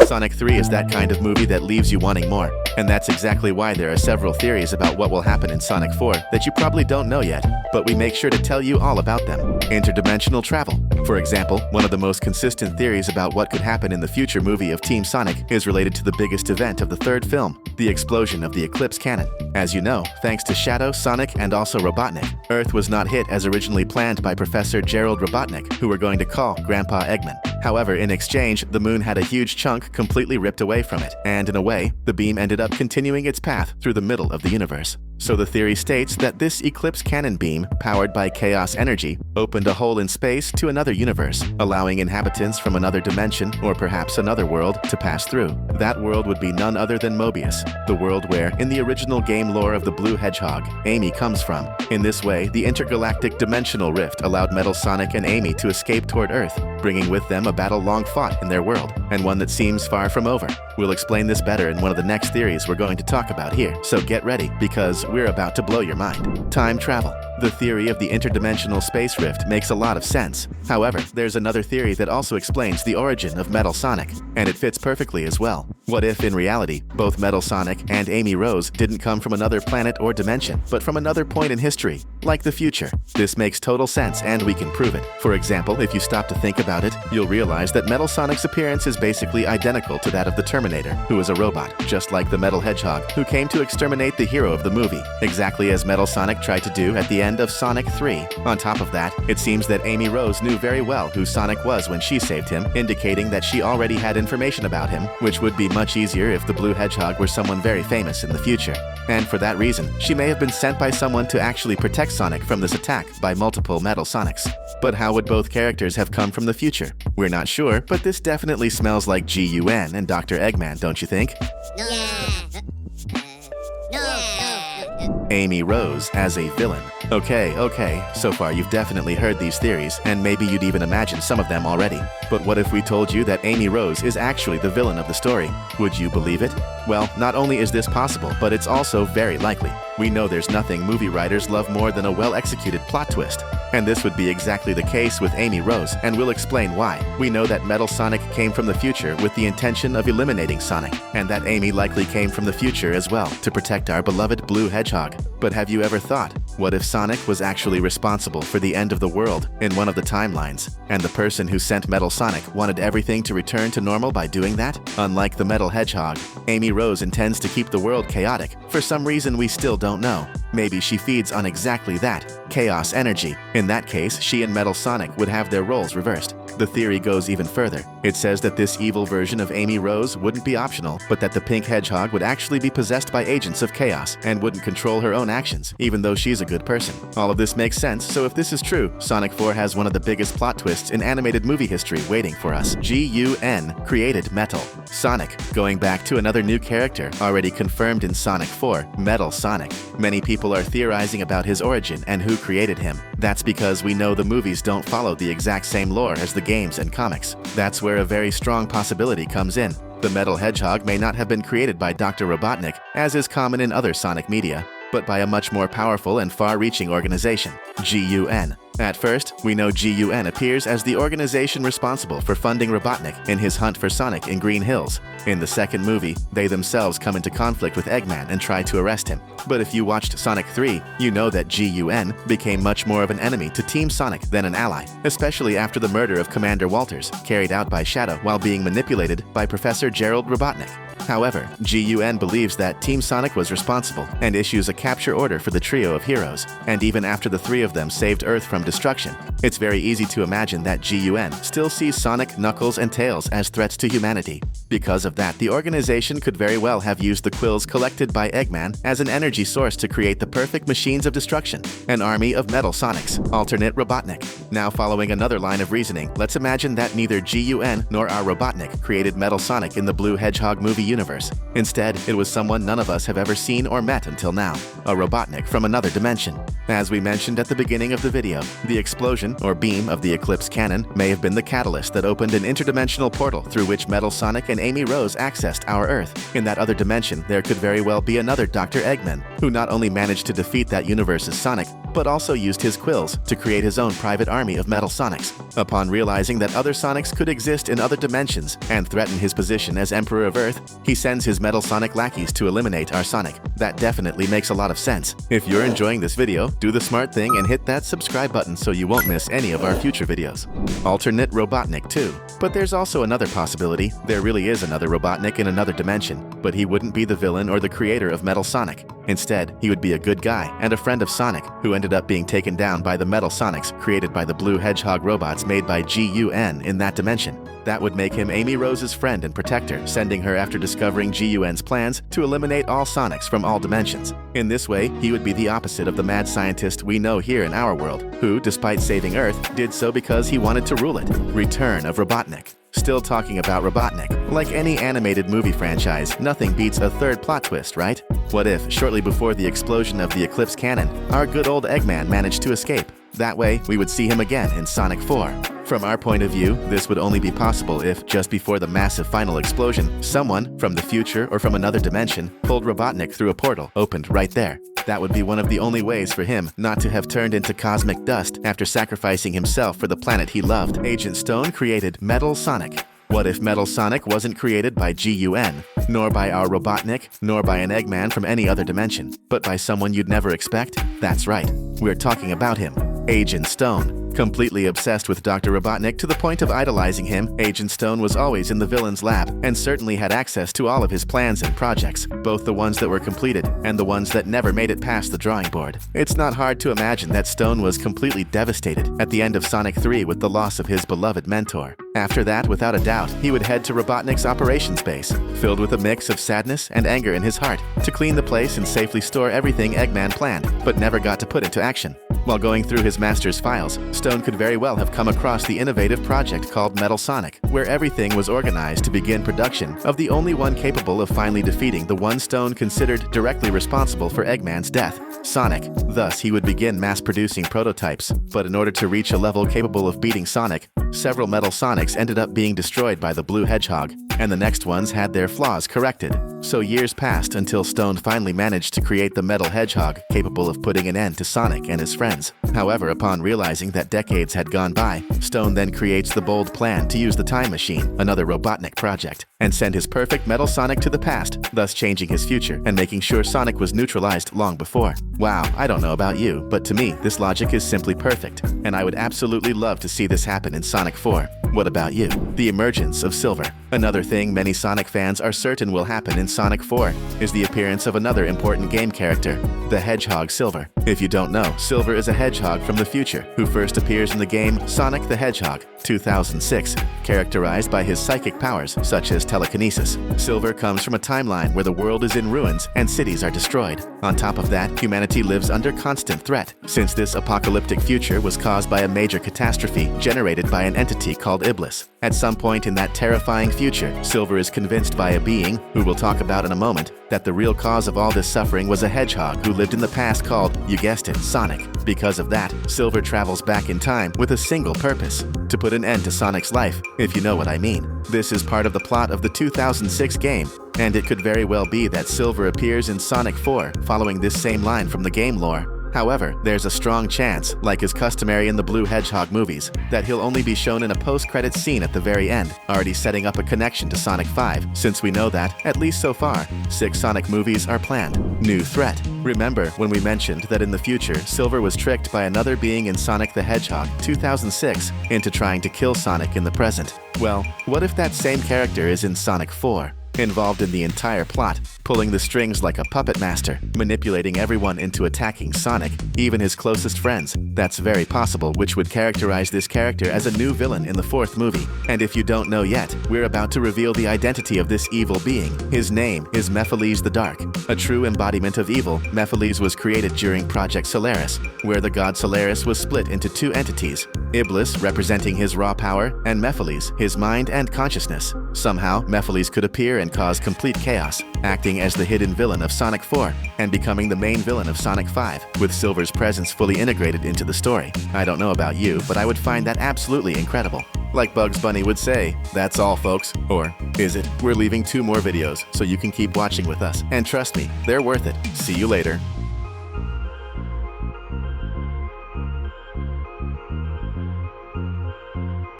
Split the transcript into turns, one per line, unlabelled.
Sonic 3 is that kind of movie that leaves you wanting more. And that's exactly why there are several theories about what will happen in Sonic 4 that you probably don't know yet, but we make sure to tell you all about them. Interdimensional travel. For example, one of the most consistent theories about what could happen in the future movie of Team Sonic is related to the biggest event of the third film, the explosion of the Eclipse Cannon. As you know, thanks to Shadow, Sonic, and also Robotnik, Earth was not hit as originally planned by Professor Gerald Robotnik, who we're going to call Grandpa Eggman. However, in exchange, the moon had a huge chunk completely ripped away from it, and in a way, the beam ended up continuing its path through the middle of the universe. So the theory states that this Eclipse Cannon beam, powered by chaos energy, opened a hole in space to another universe, allowing inhabitants from another dimension, or perhaps another world, to pass through. That world would be none other than Mobius, the world where, in the original game lore of the Blue Hedgehog, Amy comes from. In this way, the intergalactic dimensional rift allowed Metal Sonic and Amy to escape toward Earth, bringing with them a battle long fought in their world, and one that seems far from over. We'll explain this better in one of the next theories we're going to talk about here, so get ready, because we're about to blow your mind. Time travel. The theory of the interdimensional space rift makes a lot of sense. However, there's another theory that also explains the origin of Metal Sonic, and it fits perfectly as well. What if, in reality, both Metal Sonic and Amy Rose didn't come from another planet or dimension, but from another point in history, like the future? This makes total sense, and we can prove it. For example, if you stop to think about it, you'll realize that Metal Sonic's appearance is basically identical to that of the Terminator, who is a robot, just like the Metal Hedgehog, who came to exterminate the hero of the movie, exactly as Metal Sonic tried to do at the end of Sonic 3. On top of that, it seems that Amy Rose knew very well who Sonic was when she saved him, indicating that she already had information about him, which would be much easier if the Blue Hedgehog were someone very famous in the future. And for that reason, she may have been sent by someone to actually protect Sonic from this attack by multiple Metal Sonics. But how would both characters have come from the future? We're not sure, but this definitely smells like GUN and Dr. Eggman, don't you think? Amy Rose as a villain. Okay, so far you've definitely heard these theories, and maybe you'd even imagined some of them already. But what if we told you that Amy Rose is actually the villain of the story? Would you believe it? Well, not only is this possible, but it's also very likely. We know there's nothing movie writers love more than a well-executed plot twist. And this would be exactly the case with Amy Rose, and we'll explain why. We know that Metal Sonic came from the future with the intention of eliminating Sonic, and that Amy likely came from the future as well to protect our beloved Blue Hedgehog. But have you ever thought, what if Sonic was actually responsible for the end of the world in one of the timelines, and the person who sent Metal Sonic wanted everything to return to normal by doing that? Unlike the Metal Hedgehog, Amy Rose intends to keep the world chaotic. For some reason we still don't know. Maybe she feeds on exactly that, chaos energy. In that case, she and Metal Sonic would have their roles reversed. The theory goes even further. It says that this evil version of Amy Rose wouldn't be optional, but that the pink hedgehog would actually be possessed by agents of chaos and wouldn't control her own actions, even though she's a good person. All of this makes sense, so if this is true, Sonic 4 has one of the biggest plot twists in animated movie history waiting for us. GUN created Metal Sonic, going back to another new character already confirmed in Sonic 4, Metal Sonic. Many people are theorizing about his origin and who created him. That's because we know the movies don't follow the exact same lore as the games and comics. That's where a very strong possibility comes in. The Metal Hedgehog may not have been created by Dr. Robotnik, as is common in other Sonic media, but by a much more powerful and far-reaching organization, GUN. At first, we know GUN appears as the organization responsible for funding Robotnik in his hunt for Sonic in Green Hills. In the second movie, they themselves come into conflict with Eggman and try to arrest him. But if you watched Sonic 3, you know that GUN became much more of an enemy to Team Sonic than an ally, especially after the murder of Commander Walters, carried out by Shadow while being manipulated by Professor Gerald Robotnik. However, GUN believes that Team Sonic was responsible and issues a capture order for the trio of heroes, and even after the three of them saved Earth from destruction, it's very easy to imagine that GUN still sees Sonic, Knuckles, and Tails as threats to humanity. Because of that, the organization could very well have used the quills collected by Eggman as an energy source to create the perfect machines of destruction, an army of Metal Sonics, alternate Robotnik. Now, following another line of reasoning, let's imagine that neither GUN nor our Robotnik created Metal Sonic in the Blue Hedgehog movie universe. Instead, it was someone none of us have ever seen or met until now, a Robotnik from another dimension. As we mentioned at the beginning of the video, the explosion or beam of the Eclipse Cannon may have been the catalyst that opened an interdimensional portal through which Metal Sonic and Amy Rose accessed our Earth. In that other dimension, there could very well be another Dr. Eggman, who not only managed to defeat that universe's Sonic, but also used his quills to create his own private army of Metal Sonics. Upon realizing that other Sonics could exist in other dimensions and threaten his position as Emperor of Earth, he sends his Metal Sonic lackeys to eliminate our Sonic. That definitely makes a lot of sense. If you're enjoying this video, do the smart thing and hit that subscribe button so you won't miss any of our future videos. Alternate Robotnik too. But there's also another possibility. There really is another Robotnik in another dimension, but he wouldn't be the villain or the creator of Metal Sonic. Instead, he would be a good guy and a friend of Sonic, who ended up being taken down by the Metal Sonics created by the Blue Hedgehog robots made by GUN in that dimension. That would make him Amy Rose's friend and protector, sending her after discovering GUN's plans to eliminate all Sonics from all dimensions. In this way, he would be the opposite of the mad scientist we know here in our world, who, despite saving Earth, did so because he wanted to rule it. Return of Robotnik. Still talking about Robotnik. Like any animated movie franchise, nothing beats a third plot twist, right? What if, shortly before the explosion of the Eclipse cannon, our good old Eggman managed to escape? That way, we would see him again in Sonic 4. From our point of view, this would only be possible if, just before the massive final explosion, someone, from the future or from another dimension, pulled Robotnik through a portal opened right there. That would be one of the only ways for him not to have turned into cosmic dust after sacrificing himself for the planet he loved. Agent Stone created Metal Sonic. What if Metal Sonic wasn't created by GUN, nor by our Robotnik, nor by an Eggman from any other dimension, but by someone you'd never expect? That's right, we're talking about him, Agent Stone. Completely obsessed with Dr. Robotnik to the point of idolizing him, Agent Stone was always in the villain's lab and certainly had access to all of his plans and projects, both the ones that were completed and the ones that never made it past the drawing board. It's not hard to imagine that Stone was completely devastated at the end of Sonic 3 with the loss of his beloved mentor. After that, without a doubt, he would head to Robotnik's operations base, filled with a mix of sadness and anger in his heart, to clean the place and safely store everything Eggman planned, but never got to put into action. While going through his master's files, Stone could very well have come across the innovative project called Metal Sonic, where everything was organized to begin production of the only one capable of finally defeating the one Stone considered directly responsible for Eggman's death, Sonic. Thus, he would begin mass-producing prototypes, but in order to reach a level capable of beating Sonic, several Metal Sonics ended up being destroyed by the Blue Hedgehog, and the next ones had their flaws corrected. So years passed until Stone finally managed to create the Metal Hedgehog, capable of putting an end to Sonic and his friends. However, upon realizing that decades had gone by, Stone then creates the bold plan to use the Time Machine, another Robotnik project, and send his perfect Metal Sonic to the past, thus changing his future and making sure Sonic was neutralized long before. Wow, I don't know about you, but to me, this logic is simply perfect, and I would absolutely love to see this happen in Sonic 4. What about you? The emergence of Silver. Another thing many Sonic fans are certain will happen in Sonic 4 is the appearance of another important game character, the Hedgehog Silver. If you don't know, Silver is a hedgehog from the future who first appears in the game Sonic the Hedgehog 2006, characterized by his psychic powers such as telekinesis. Silver comes from a timeline where the world is in ruins and cities are destroyed. On top of that, humanity lives under constant threat, since this apocalyptic future was caused by a major catastrophe generated by an entity called Iblis. At some point in that terrifying future, Silver is convinced by a being, who we'll talk about in a moment, that the real cause of all this suffering was a hedgehog who lived in the past called, you guessed it, Sonic. Because of that, Silver travels back in time with a single purpose: to put an end to Sonic's life, if you know what I mean. This is part of the plot of the 2006 game, and it could very well be that Silver appears in Sonic 4 following this same line from the game lore. However, there's a strong chance, like is customary in the Blue Hedgehog movies, that he'll only be shown in a post-credits scene at the very end, already setting up a connection to Sonic 5, since we know that, at least so far, 6 Sonic movies are planned. New threat. Remember when we mentioned that in the future, Silver was tricked by another being in Sonic the Hedgehog 2006 into trying to kill Sonic in the present? Well, what if that same character is in Sonic 4? Involved in the entire plot, pulling the strings like a puppet master, manipulating everyone into attacking Sonic, even his closest friends. That's very possible, which would characterize this character as a new villain in the 4th movie. And if you don't know yet, we're about to reveal the identity of this evil being. His name is Mephiles the Dark. A true embodiment of evil, Mephiles was created during Project Solaris, where the god Solaris was split into 2 entities: Iblis, representing his raw power, and Mephiles, his mind and consciousness. Somehow, Mephiles could appear and cause complete chaos, acting as the hidden villain of Sonic 4 and becoming the main villain of Sonic 5, with Silver's presence fully integrated into the story. I don't know about you, but I would find that absolutely incredible. Like Bugs Bunny would say, that's all folks. Or, is it? We're leaving 2 more videos, so you can keep watching with us. And trust me, they're worth it. See you later.